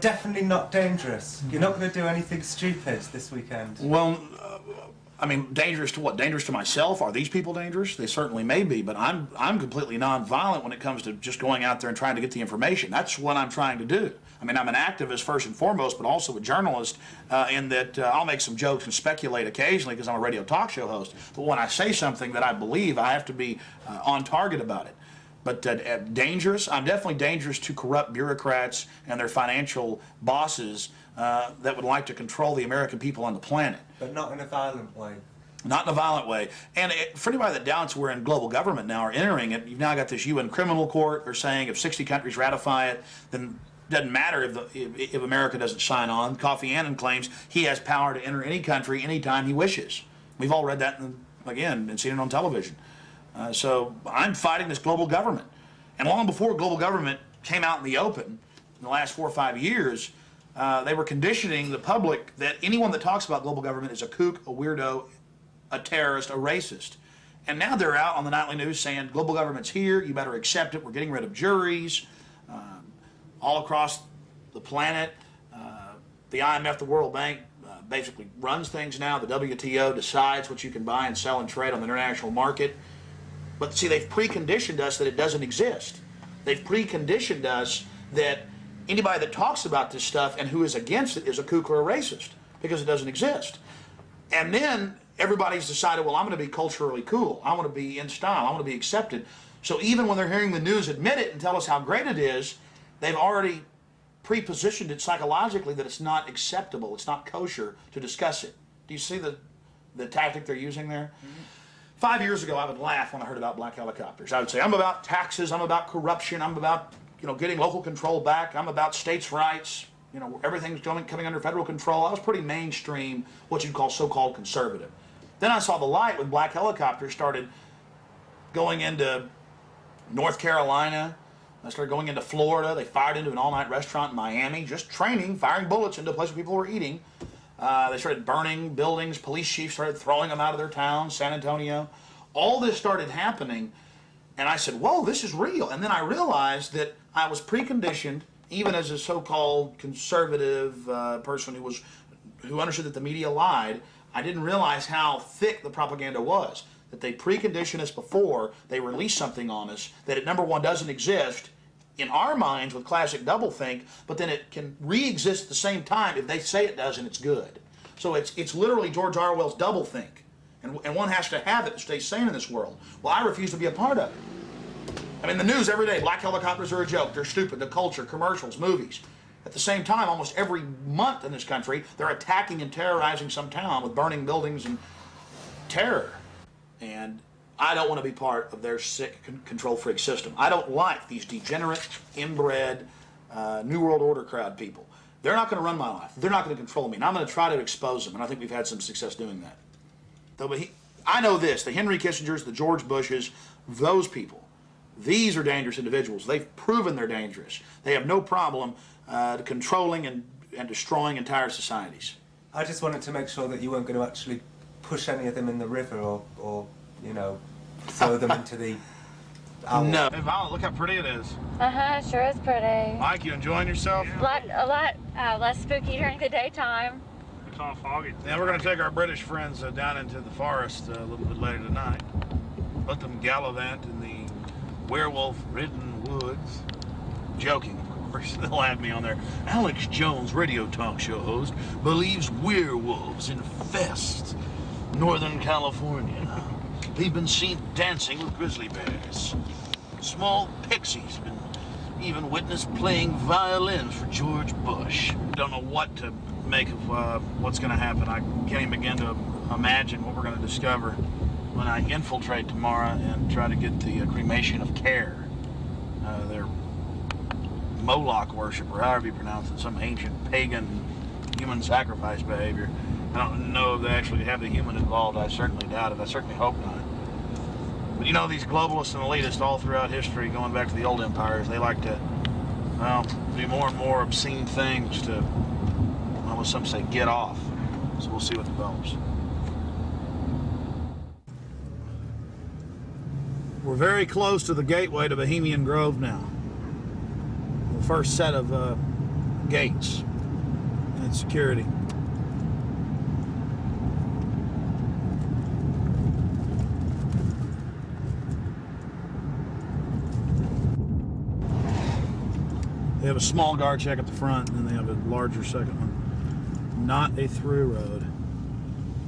Definitely not dangerous. You're not going to do anything stupid this weekend. Well, I mean, dangerous to what? Dangerous to myself? Are these people dangerous? They certainly may be, but I'm completely non-violent when it comes to just going out there and trying to get the information. That's what I'm trying to do. I mean, I'm an activist first and foremost, but also a journalist in that I'll make some jokes and speculate occasionally because I'm a radio talk show host. But when I say something that I believe, I have to be on target about it. But dangerous? I'm definitely dangerous to corrupt bureaucrats and their financial bosses that would like to control the American people on the planet. But not in a violent way. Not in a violent way. And for anybody that doubts we're in global government now or entering it, you've now got this UN criminal court. They're saying if 60 countries ratify it, then it doesn't matter if America doesn't sign on. Kofi Annan claims he has power to enter any country anytime he wishes. We've all read that, again, and seen it on television. So I'm fighting this global government. And long before global government came out in the open, in the last 4 or 5 years, they were conditioning the public that anyone that talks about global government is a kook, a weirdo, a terrorist, a racist. And now they're out on the nightly news saying global government's here, you better accept it, we're getting rid of juries all across the planet. The IMF, the World Bank, basically runs things now. The WTO decides what you can buy and sell and trade on the international market. But see, they've preconditioned us that it doesn't exist. They've preconditioned us that anybody that talks about this stuff and who is against it is a kook or a racist because it doesn't exist. And then everybody's decided, well, I'm going to be culturally cool. I want to be in style. I want to be accepted. So even when they're hearing the news admit it and tell us how great it is, they've already pre-positioned it psychologically that it's not acceptable, it's not kosher to discuss it. Do you see the tactic they're using there? Mm-hmm. 5 years ago, I would laugh when I heard about black helicopters. I would say, I'm about taxes, I'm about corruption, I'm about, getting local control back, I'm about states' rights, everything's coming under federal control. I was pretty mainstream, what you'd call so-called conservative. Then I saw the light when black helicopters started going into North Carolina. I started going into Florida. They fired into an all-night restaurant in Miami, just training, firing bullets into a place where people were eating. They started burning buildings. Police chiefs started throwing them out of their towns, San Antonio. All this started happening, and I said, whoa, this is real. And then I realized that I was preconditioned, even as a so-called conservative person who understood that the media lied. I didn't realize how thick the propaganda was, that they preconditioned us before they released something on us, that it, number one, doesn't exist in our minds with classic doublethink, but then it can re-exist at the same time if they say it does and it's good. So it's literally George Orwell's doublethink, and one has to have it to stay sane in this world. Well, I refuse to be a part of it. I mean, the news every day, black helicopters are a joke, they're stupid, the culture, commercials, movies. At the same time, almost every month in this country, they're attacking and terrorizing some town with burning buildings and terror. And I don't want to be part of their sick control freak system. I don't like these degenerate, inbred, New World Order crowd people. They're not going to run my life. They're not going to control me. And I'm going to try to expose them. And I think we've had some success doing that. Though, but I know this, the Henry Kissingers, the George Bushes, those people, these are dangerous individuals. They've proven they're dangerous. They have no problem controlling and destroying entire societies. I just wanted to make sure that you weren't going to actually push any of them in the river or throw them into the owl. No. Hey, Violet, look how pretty it is. Uh-huh, sure is pretty. Mike, you enjoying yourself? A lot less spooky during the daytime. It's all foggy. Yeah, we're going to take our British friends down into the forest a little bit later tonight. Let them gallivant in the werewolf-ridden woods. Joking, of course. They'll have me on there. Alex Jones, radio talk show host, believes werewolves infest Northern California. They've been seen dancing with grizzly bears. Small pixies been even witnessed playing violins for George Bush. Don't know what to make of what's going to happen. I can't even begin to imagine what we're going to discover when I infiltrate tomorrow and try to get the cremation of care. Their Moloch worship, or however you pronounce it, some ancient pagan human sacrifice behavior. I don't know if they actually have the human involved. I certainly doubt it. I certainly hope not. But you know, these globalists and elitists all throughout history, going back to the old empires, they like to, well, do more and more obscene things to, well, as some say, get off. So we'll see what develops. We're very close to the gateway to Bohemian Grove now. The first set of gates and security. They have a small guard check at the front, and then they have a larger second one. Not a through road.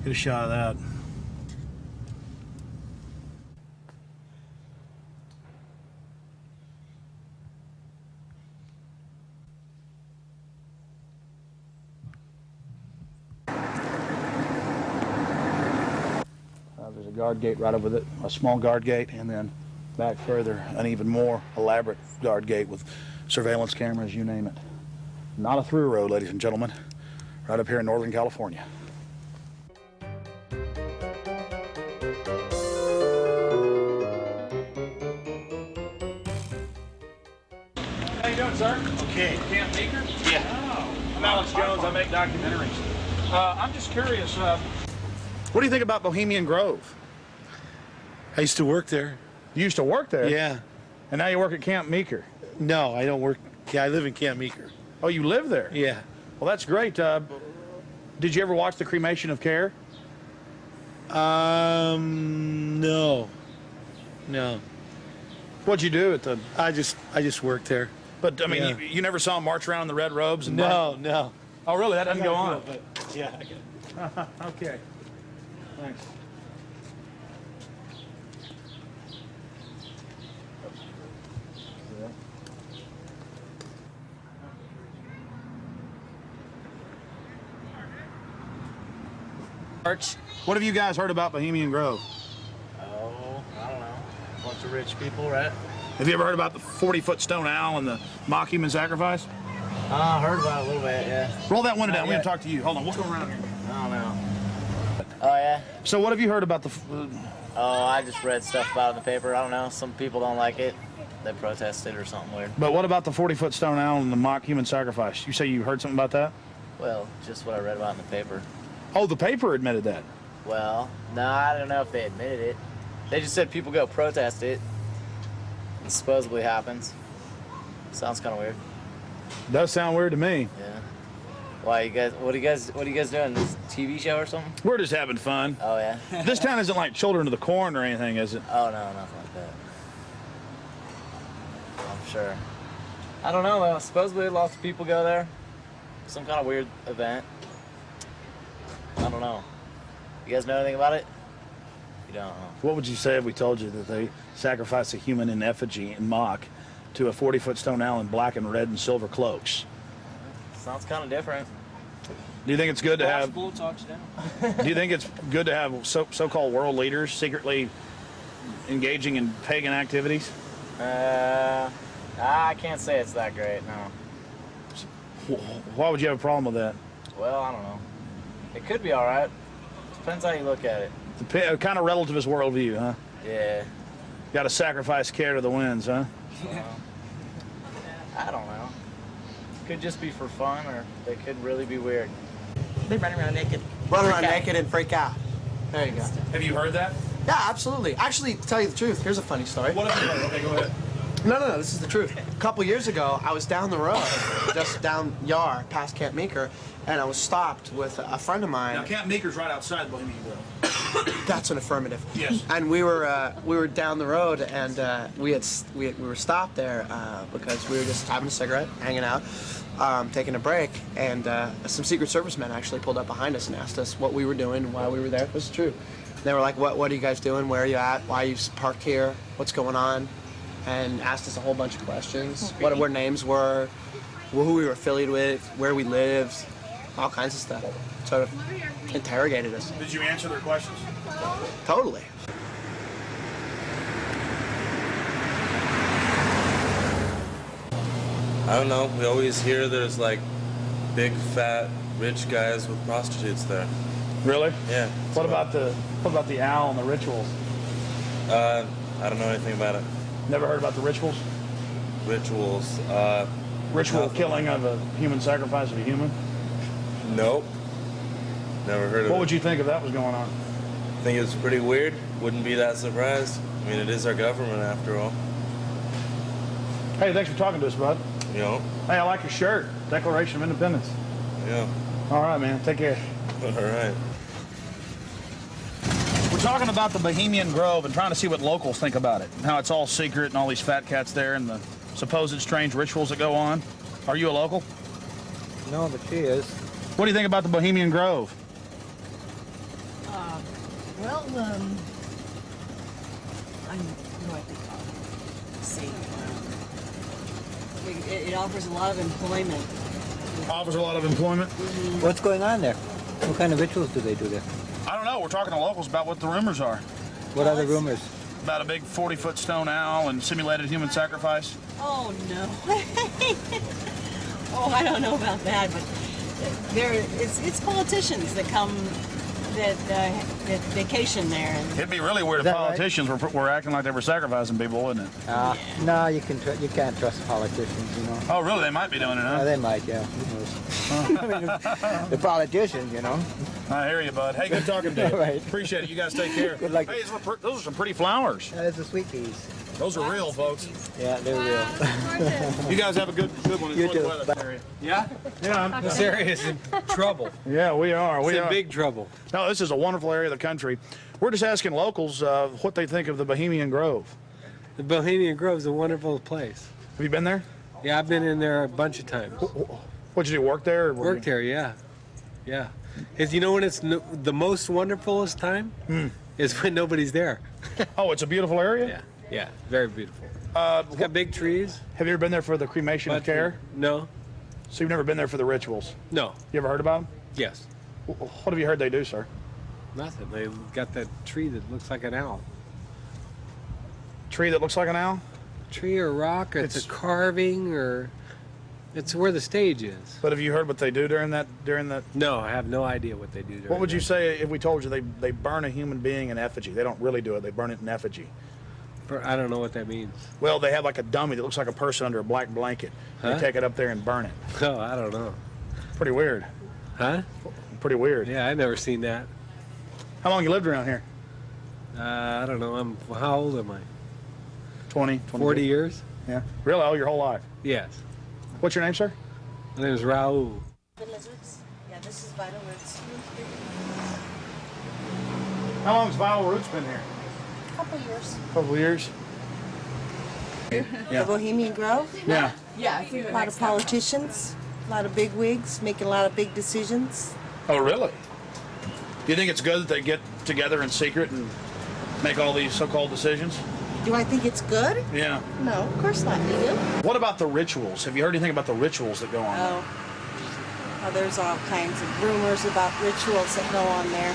Get a shot of that. There's a guard gate right over it, a small guard gate, and then back further, an even more elaborate guard gate with surveillance cameras, you name it. Not a through road, ladies and gentlemen, right up here in Northern California. How you doing, sir? Okay. Camp Maker? Yeah. Oh, I'm Alex Jones. I make documentaries. I'm just curious, what do you think about Bohemian Grove? I used to work there. You used to work there? Yeah. And now you work at Camp Meeker? No, I don't work. Yeah, I live in Camp Meeker. Oh, you live there? Yeah. Well, that's great. Did you ever watch The Cremation of Care? No. No. What'd you do at the... I just worked there. But, I mean, Yeah. you never saw him march around in the red robes? And No, no. Oh, really? That doesn't go on? But yeah. Okay. Thanks. What have you guys heard about Bohemian Grove? Oh, I don't know. Bunch of rich people, right? Have you ever heard about the 40-foot stone owl and the mock human sacrifice? I heard about it a little bit, yeah. Roll that window down. We yet. want to talk to you. Hold on. We'll go around here. I don't know. Oh, yeah? So what have you heard about the... Oh, I just read stuff about it in the paper. I don't know. Some people don't like it. They protested or something weird. But what about the 40-foot stone owl and the mock human sacrifice? You say you heard something about that? Well, just what I read about in the paper. Oh, the paper admitted that. Well, no, I don't know if they admitted it. They just said people go protest it. It supposedly happens. Sounds kind of weird. Does sound weird to me. Yeah. Why, you guys, what are you guys doing? This TV show or something? We're just having fun. Oh, yeah? This town isn't like Children of the Corn or anything, is it? Oh, no, nothing like that. I'm sure. I don't know, though. Supposedly lots of people go there. Some kind of weird event. I don't know. You guys know anything about it? You don't know. What would you say if we told you that they sacrifice a human in effigy in mock to a 40-foot stone owl in black and red and silver cloaks? Sounds kind of different. Do you think it's good to have... touchdown. Do you think it's good to have so-called world leaders secretly engaging in pagan activities? I can't say it's that great, no. Why would you have a problem with that? Well, I don't know. It could be all right. Depends how you look at it. It's a kind of relativist worldview, huh? Yeah. Got to sacrifice care to the winds, huh? I don't know. Could just be for fun, or they could really be weird. They run around naked. Run around naked and freak out. There you go. Have you heard that? Yeah, absolutely. Actually, to tell you the truth, here's a funny story. What have you heard? Okay, go ahead. No, this is the truth. A couple years ago, I was down the road, just down yard, past Camp Meeker, and I was stopped with a friend of mine. Now, Camp Meeker's right outside Bohemian Grove. That's an affirmative. Yes. And we were down the road, and we were stopped there because we were just having a cigarette, hanging out, taking a break, and some Secret Service men actually pulled up behind us and asked us what we were doing while we were there. It was true. They were like, "What are you guys doing? Where are you at? Why are you parked here? What's going on?" And asked us a whole bunch of questions. What our names were, who we were affiliated with, where we lived, all kinds of stuff. Sort of interrogated us. Did you answer their questions? Totally. I don't know. We always hear there's like big, fat, rich guys with prostitutes there. Really? Yeah. What about the owl and the rituals? I don't know anything about it. Never heard about the rituals? Rituals. Ritual nothing. killing of a human, sacrifice of a human? Nope. Never heard of it. What would you think if that was going on? I think it's pretty weird. Wouldn't be that surprised. I mean, it is our government after all. Hey, thanks for talking to us, bud. You know? Hey, I like your shirt. Declaration of Independence. Yeah. All right, man. Take care. All right. We're talking about the Bohemian Grove and trying to see what locals think about it. And how it's all secret and all these fat cats there and the supposed strange rituals that go on. Are you a local? No, but she is. What do you think about the Bohemian Grove? Well, I know what they call it. Let's see. It offers a lot of employment. Offers a lot of employment? What's going on there? What kind of rituals do they do there? I don't know. We're talking to locals about what the rumors are. What are the rumors? About a big 40-foot stone owl and simulated human sacrifice. Oh, no. Oh, I don't know about that, but it's politicians that come, that vacation there. And it'd be really weird if politicians were acting like they were sacrificing people, wouldn't it? Yeah. No, you can't trust politicians, you know. Oh, really? They might be doing it, huh? Yeah, they might, yeah. Who knows? I mean, the politicians, you know. I hear you, bud. Hey, good talking to you. Right. Appreciate it. You guys take care. Good luck. Hey, those are some pretty flowers. That's the sweet peas. Those are real, folks. Yeah, they're real. You guys have a good one. You too. Yeah? Yeah. This area is in trouble. Yeah, we are. It's in big trouble. No, this is a wonderful area of the country. We're just asking locals what they think of the Bohemian Grove. The Bohemian Grove is a wonderful place. Have you been there? Yeah, I've been in there a bunch of times. What'd you do, work there? Or Worked there, yeah. Yeah. You know when it's the most wonderfulest time? Is when nobody's there. Oh, it's a beautiful area? Yeah, yeah, very beautiful. It's got big trees. Have you ever been there for the cremation of care? No. So you've never been there for the rituals? No. You ever heard about them? Yes. What have you heard they do, sir? Nothing. They've got that tree that looks like an owl. Tree that looks like an owl? Tree or rock, or it's a carving, or it's where the stage is. But have you heard what they do during that? No, I have no idea what they do during What would you that. say if we told you they burn a human being in effigy? They don't really do it. They burn it in effigy. I don't know what that means. Well, they have like a dummy that looks like a person under a black blanket. Huh? They take it up there and burn it. Oh, I don't know. Pretty weird. Huh? Pretty weird. Yeah, I've never seen that. How long you lived around here? I don't know. How old am I? 20, 40 years? Yeah. Really? Oh, your whole life? Yes. What's your name, sir? My name is Raul. Yeah, this is Vital Roots. How long has Vital Roots been here? Couple years. Couple years. The Bohemian Grove? Yeah. Yeah. A lot of politicians, a lot of big wigs, making a lot of big decisions. Oh, really? Do you think it's good that they get together in secret and make all these so-called decisions? Do I think it's good? Yeah. No, of course not. You do? What about the rituals? Have you heard anything about the rituals that go on? Oh, there's all kinds of rumors about rituals that go on there.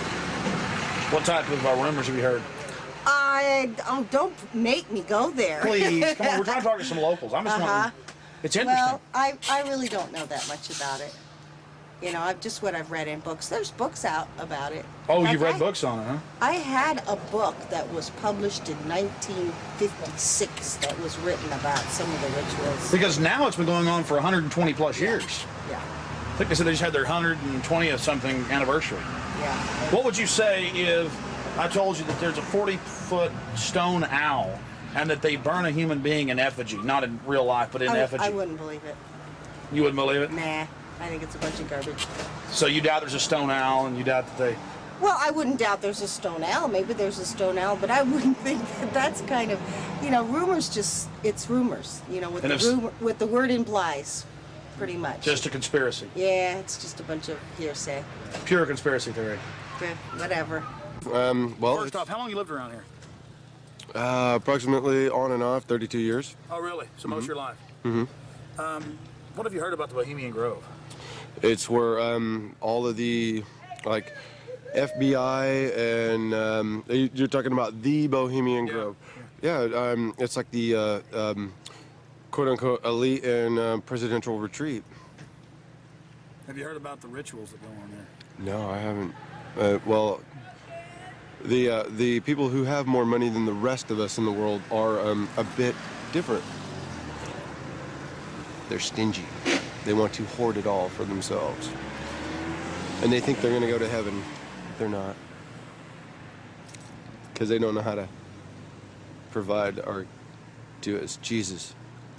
What type of rumors have you heard? Don't make me go there. Please, come on. We're trying to talk to some locals. I'm just wondering. It's interesting. Well, I really don't know that much about it. You know, what I've read in books. There's books out about it. Oh, you've read books on it, huh? I had a book that was published in 1956 that was written about some of the rituals. Because now it's been going on for 120 plus years. Yeah. I think they said they just had their 120th something anniversary. Yeah. What would you say if I told you that there's a 40-foot stone owl and that they burn a human being in effigy, not in real life, but in effigy? I wouldn't believe it. You wouldn't believe it? Nah. I think it's a bunch of garbage. So you doubt there's a stone owl, and you doubt that they... Well, I wouldn't doubt there's a stone owl. Maybe there's a stone owl, but I wouldn't think that that's kind of, rumors it's rumors, what the word implies, pretty much. Just a conspiracy. Yeah, it's just a bunch of hearsay. Pure conspiracy theory. Whatever. Well, first off, how long you lived around here? Approximately on and off, 32 years. Oh, really? So most of your life? Mm-hmm. What have you heard about the Bohemian Grove? It's where all of the, like, FBI and you're talking about the Bohemian Grove. Yeah, it's like the quote-unquote elite and presidential retreat. Have you heard about the rituals that go on there? No, I haven't. Well, the people who have more money than the rest of us in the world are a bit different. They're stingy. They want to hoard it all for themselves. And they think they're going to go to heaven. They're not. Because they don't know how to provide or do as Jesus